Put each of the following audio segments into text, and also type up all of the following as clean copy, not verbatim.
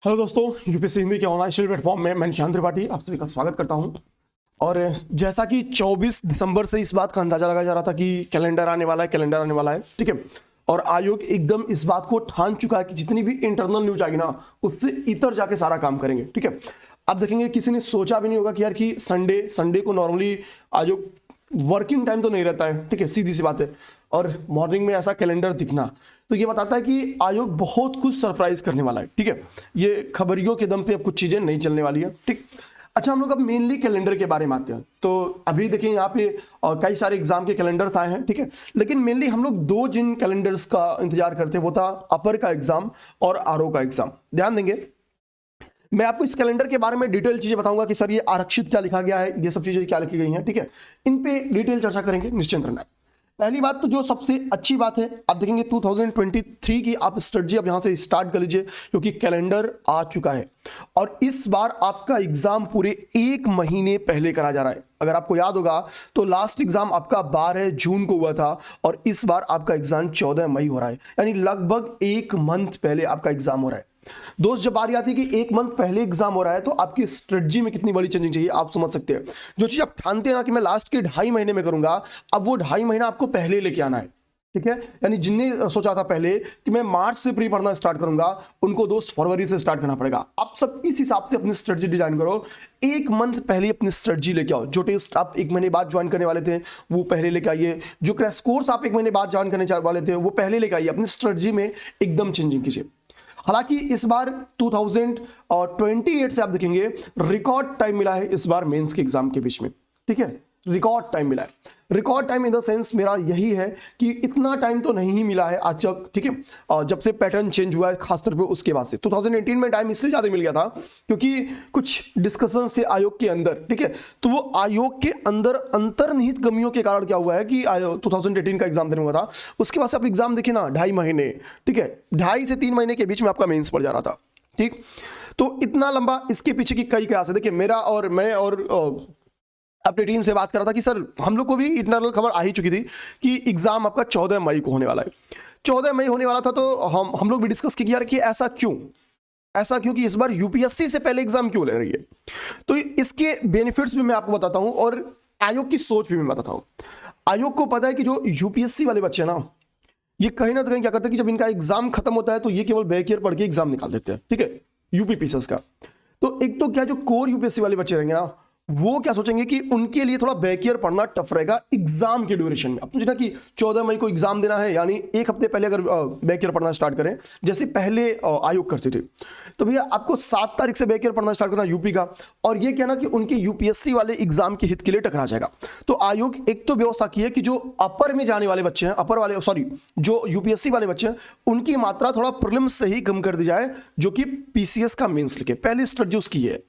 Hello दोस्तों, UPSC Hindi के online study platform में मैं निशांत त्रिपाठी आप सभी का स्वागत करता हूं। और जैसा कि 24 दिसंबर से इस बात का अंदाजा लगाया जा रहा था कि कैलेंडर आने वाला है, कैलेंडर आने वाला है, ठीक है। और आयोग एकदम इस बात को ठान चुका है कि जितनी भी इंटरनल न्यूज आएगी ना, उससे इतर जाके सारा काम करेंगे, ठीक है। अब देखेंगे, किसी ने सोचा भी नहीं होगा कि यार कि संडे को नॉर्मली आयोग वर्किंग टाइम तो नहीं रहता है, ठीक है, सीधी सी बात है। और मॉर्निंग में ऐसा कैलेंडर दिखना तो ये बताता है कि आयोग बहुत कुछ सरप्राइज करने वाला है, ठीक है। ये खबरियों के दम पे अब कुछ चीजें नहीं चलने वाली है, ठीक। अच्छा, हम लोग अब मेनली कैलेंडर के बारे में आते हैं। तो अभी देखिए यहाँ पे कई सारे एग्जाम के कैलेंडर आए हैं, ठीक है। लेकिन मेनली हम लोग दो जिन कैलेंडर्स का इंतजार करते हैं वो था अपर का एग्जाम और आरओ का एग्जाम। ध्यान देंगे, मैं आपको इस कैलेंडर के बारे में डिटेल चीजें बताऊंगा कि सर ये आरक्षित क्या लिखा गया है, ये सब चीजें क्या लिखी गई हैं, ठीक है। इन पे डिटेल चर्चा करेंगे, निश्चिंत रहना। पहली बात तो जो सबसे अच्छी बात है, आप देखेंगे 2023 की आप स्ट्रेटजी अब यहां से स्टार्ट कर लीजिए, क्योंकि कैलेंडर आ चुका है। और इस बार आपका एग्जाम पूरे एक महीने पहले करा जा रहा है। अगर आपको याद होगा तो लास्ट एग्जाम आपका 12 जून को हुआ था और इस बार आपका एग्जाम 14 मई हो रहा है, यानी लगभग एक मंथ पहले आपका एग्जाम हो रहा है। दोस्त, जब बारी आती है कि एक मंथ पहले एग्जाम हो रहा है तो आपकी स्ट्रेटजी में कितनी बड़ी चेंजिंग चाहिए आप समझ सकते हैं। जो चीज आप ठानते हैं ना कि मैं लास्ट के 2.5 महीने में करूंगा, अब वो 2.5 महीना आपको पहले लेके आना है, ठीक है। यानी जिनने सोचा था पहले कि मैं मार्च से प्री पढ़ना स्टार्ट करूंगा, उनको दोस्त फरवरी से स्टार्ट करना पड़ेगा। आप सब इस हिसाब से अपनी स्ट्रेटजी डिजाइन करो, एक मंथ पहले अपनी स्ट्रेटजी लेके आओ। जो टेस्ट आप एक महीने बाद ज्वाइन करने वाले थे वो पहले लेके आइए, जो क्रैश कोर्स आप एक महीने बाद ज्वाइन करने वाले थे वो पहले लेके आइए। अपनी स्ट्रेटजी में एकदम चेंजिंग कीजिए। हालांकि इस बार 2028 से आप देखेंगे रिकॉर्ड टाइम मिला है इस बार मेंस के एग्जाम के बीच में, ठीक है। रिकॉर्ड टाइम मिला है। Record time in the sense मेरा यही है कि इतना टाइम तो नहीं ही मिला है आज तक, ठीक है। जब से पैटर्न चेंज हुआ है खासतौर पे उसके बाद से 2018 में टाइम इसलिए ज्यादा मिल गया था क्योंकि कुछ डिस्कशंस थे आयोग के अंदर, ठीक है। तो वो आयोग के अंदर अंतर्निहित कमियों के कारण क्या हुआ है कि 2018 का एग्जाम देने हुआ था, उसके बाद से आप एग्जाम देखिए ना 2.5 महीने, ठीक है, 2.5 से 3 महीने के बीच में आपका मेंस पड़ जा रहा था, ठीक। तो इतना लंबा, इसके पीछे की कई कयास है। देखिए, मेरा और मैं और अपनी टीम से बात कर रहा था कि सर हम लोग को भी इंटरनल खबर आ ही चुकी थी कि एग्जाम आपका 14 मई को होने वाला है। 14 मई होने वाला था तो हम लोग भी डिस्कस किया यार कि ऐसा क्यों कि इस बार यूपीएससी से पहले एग्जाम क्यों ले रही है। तो इसके बेनिफिट्स भी मैं आपको बताता हूं और आयोग की सोच भी मैं बताता हूं। आयोग को पता है कि जो यूपीएससी वाले बच्चे ना, ये कहीं ना कहीं क्या करते हैं कि जब इनका एग्जाम खत्म होता है तो ये केवल बैक ईयर पढ़ के एग्जाम निकाल देते हैं, ठीक है, यूपीपीसीएस का। तो एक तो क्या जो कोर यूपीएससी वाले बच्चे रहेंगे ना, वो क्या सोचेंगे कि उनके लिए थोड़ा बैक ईयर पढ़ना टफ रहेगा एग्जाम के ड्यूरेशन में। अब मुझे ना कि 14 मई को एग्जाम देना है, यानी एक हफ्ते पहले अगर बैक ईयर पढ़ना स्टार्ट करें जैसे पहले आयोग करते थे, तो भैया आपको 7 तारीख से बैक ईयर पढ़ना स्टार्ट करना यूपी का। और ये कहना कि उनके यूपीएससी वाले एग्जाम के हित के लिए टकरा जाएगा। तो आयोग एक तो व्यवस्था की है कि जो अपर में जाने वाले बच्चे हैं, अपर वाले सॉरी जो यूपीएससी वाले बच्चे हैं, उनकी मात्रा थोड़ा प्रीलिम्स से ही कम कर दी जाए, जो कि पीसीएस का मेंस लिखे। पहली स्ट्रेटजी उसकी है,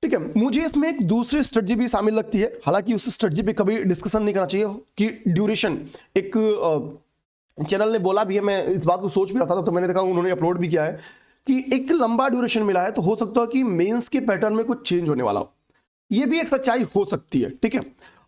ठीक है। मुझे इसमें एक दूसरी स्ट्रेटजी भी शामिल लगती है, हालांकि उस स्ट्रेटजी पे कभी डिस्कशन नहीं करना चाहिए कि ड्यूरेशन। एक चैनल ने बोला भी है, मैं इस बात को सोच भी रहा था तो मैंने देखा उन्होंने अपलोड भी किया है कि एक लंबा ड्यूरेशन मिला है तो हो सकता है कि मेंस के पैटर्न में कुछ चेंज होने वाला हो। ये भी एक सच्चाई हो सकती है, ठीक है।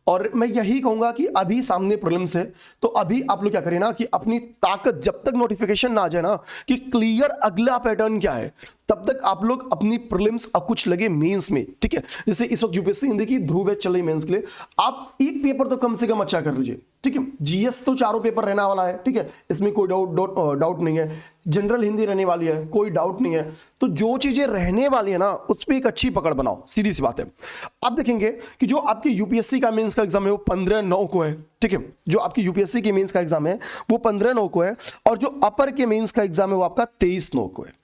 और मैं यही कहूंगा कि अभी सामने प्रीलिम्स है, तो अभी आप लोग क्या करें ना कि अपनी ताकत, जब तक नोटिफिकेशन ना आ जाए ना कि क्लियर अगला पैटर्न क्या है, तब तक आप लोग अपनी प्रीलिम्स कुछ लगे मेंस में, ठीक है। जैसे इस वक्त यूपीएससी हिंदी की ध्रुव बैच चल रही मेंस के लिए, आप एक पेपर तो कम से कम अच्छा कर लीजिए, ठीक है। जीएस तो चारों पेपर रहने वाला है, ठीक है, इसमें कोई डाउट नहीं है। जनरल हिंदी रहने वाली है, कोई डाउट नहीं है। तो जो चीजें रहने वाली है ना, उस पर एक अच्छी पकड़ बनाओ, सीधी सी बात है। आप देखेंगे कि जो आपकी यूपीएससी का मेंस का एग्जाम है वो 15/9 को है, ठीक है। जो आपकी यूपीएससी के मेंस का एग्जाम है वो 15/9 को है, और जो अपर के मेंस का एग्जाम है वो आपका 23/9 को है।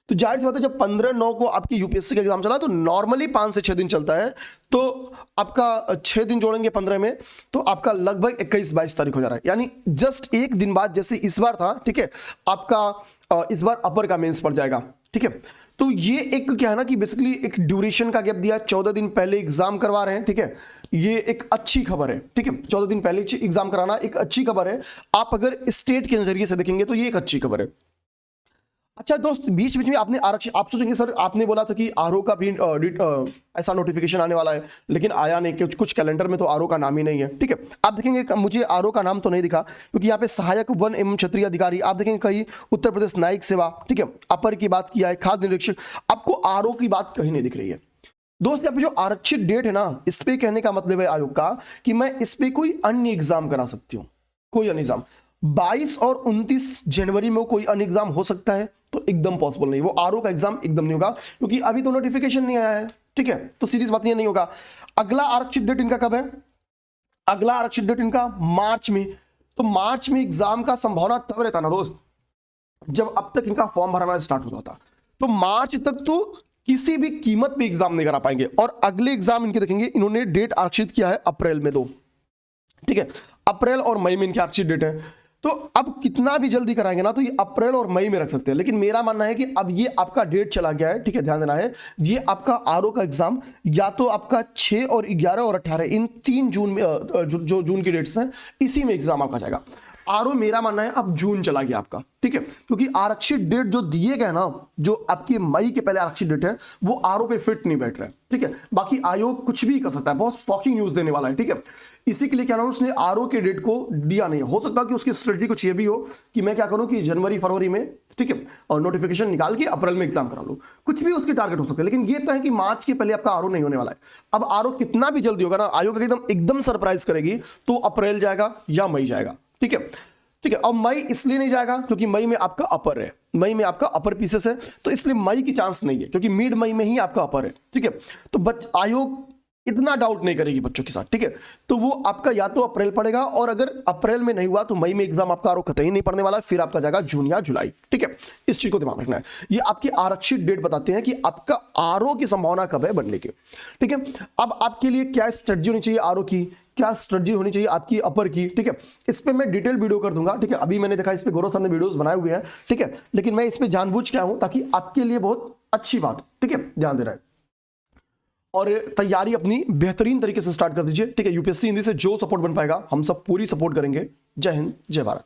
तो जाहिर सी बात है, जब 15/9 को आपकी यूपीएससी का एग्जाम चला तो नॉर्मली 5 से 6 दिन चलता है, तो आपका 6 दिन जोड़ेंगे 15 में तो आपका लगभग 21-22 तारीख हो जा रहा है, यानी जस्ट एक दिन बाद जैसे इस बार था, ठीक है, आपका इस बार अपर का मेंस पड़ जाएगा, ठीक है। तो ये एक क्या है ना कि बेसिकली एक ड्यूरेशन का गैप दिया, 14 दिन पहले एग्जाम करवा रहे हैं, ठीक है। ये एक अच्छी खबर है, ठीक है। 14 दिन पहले एग्जाम कराना एक अच्छी खबर है। आप अगर स्टेट के नजरिए से देखेंगे तो ये एक अच्छी खबर है। अच्छा दोस्त, बीच बीच में आपने आरक्षण, आप सोचेंगे सर आपने बोला था कि आरओ का भी ऐसा नोटिफिकेशन आने वाला है, लेकिन आया नहीं, कुछ कैलेंडर में तो आरओ का नाम ही नहीं है। ठीक है, आप देखेंगे मुझे आरओ का नाम तो नहीं दिखा, क्योंकि यहाँ पे सहायक वन एवं क्षेत्रीय अधिकारी आप देखेंगे कहीं उत्तर प्रदेश न्यायिक सेवा, ठीक है, अपर की बात किया है, खाद्य निरीक्षक, आपको आरओ की बात कहीं नहीं दिख रही है। दोस्त यहाँ पे जो आरक्षित डेट है ना, इस पे कहने का मतलब है आयोग का कि मैं इस पे कोई अन्य एग्जाम करा सकती हूँ, कोई अन्य एग्जाम। 22 और 29 जनवरी में कोई अन्य एग्जाम हो सकता है, तो एकदम पॉसिबल नहीं, वो आरओ का एग्जाम एकदम नहीं होगा, क्योंकि अभी तो नोटिफिकेशन नहीं आया है। ठीक है, तो सीधी सी बात ये नहीं होगा। अगला आरक्षित डेट इनका कब है? अगला आरक्षित डेट इनका मार्च में। तो मार्च में एग्जाम का संभावना तब रहता ना दोस्त, जब अब तक इनका फॉर्म भरना स्टार्ट होता था। तो मार्च तक तो किसी भी कीमत पे एग्जाम नहीं करा पाएंगे। और अगले एग्जाम इनके देखेंगे, इन्होंने डेट आरक्षित किया है अप्रैल में 2, ठीक है, अप्रैल और मई में इनकी आरक्षित डेट है। तो अब कितना भी जल्दी कराएंगे ना, तो ये अप्रैल और मई में रख सकते हैं। लेकिन मेरा मानना है कि अब ये आपका डेट चला गया है, ठीक है, ध्यान देना है, ये आपका आरओ का एग्जाम या तो आपका 6 और 11 और 18 इन 3 जून में, जो जून की डेट्स हैं, इसी में एग्जाम आपका जाएगा। आरओ मेरा मानना है अब जून चला गया आपका, ठीक है, क्योंकि आरक्षित डेट जो दिए गए ना, जो आपकी मई के पहले आरक्षित डेट है, वो आरओ पे फिट नहीं बैठ रहा है। ठीक है, बाकी आयोग कुछ भी कर सकता है, बहुत शॉकिंग न्यूज देने वाला है। ठीक है, इसी के लिए क्या ना, उसने आरओ के डेट को दिया नहीं। हो सकता है कि उसकी स्ट्रेटजी कुछ ये भी हो कि मैं क्या करूं कि जनवरी फरवरी में, ठीक है, और नोटिफिकेशन निकाल के अप्रैल में एग्जाम करा लूं, कुछ भी उसके टारगेट हो सकते हैं। लेकिन ये तो है कि मार्च के पहले आपका आरओ नहीं होने वाला है। अब आरओ कितना भी जल्दी होगा ना, आयोग एकदम सरप्राइज करेगी, तो अप्रैल जाएगा या मई जाएगा। ठीक है, ठीक है, और मई इसलिए नहीं जाएगा क्योंकि मई में आपका अपर है, मई में आपका अपर पीसेस है, तो इसलिए मई की चांस नहीं है, क्योंकि मिड मई में ही आपका अपर है। ठीक है, तो आयोग इतना डाउट नहीं करेगी बच्चों के साथ। ठीक है, तो वो आपका या तो अप्रैल पड़ेगा, और अगर अप्रैल में नहीं हुआ तो मई में एग्जाम आपका आरओ कतई नहीं पड़ने वाला, फिर आपका जाएगा जून या जुलाई। ठीक है, इस चीज को दिमाग रखना है। ये आपकी आरक्षित डेट बताते हैं कि आपका आरओ की संभावना कब है बनने की। ठीक है, अब आपके लिए क्या स्ट्रेटजी होनी चाहिए आरओ की, क्या स्ट्रेटजी होनी चाहिए आपकी अपर की। ठीक है, इस पे मैं डिटेल वीडियो कर दूंगा। ठीक है, अभी मैंने देखा इस पे गौरव सर ने वीडियोस बनाए हुए हैं। ठीक है, लेकिन मैं इस पे जानबूझ के आया हूं ताकि आपके लिए बहुत अच्छी बात, ठीक है, ध्यान देना है, और तैयारी अपनी बेहतरीन तरीके से स्टार्ट कर दीजिए। ठीक है, यूपीएससी हिंदी से जो सपोर्ट बन पाएगा हम सब पूरी सपोर्ट करेंगे। जय हिंद, जय भारत।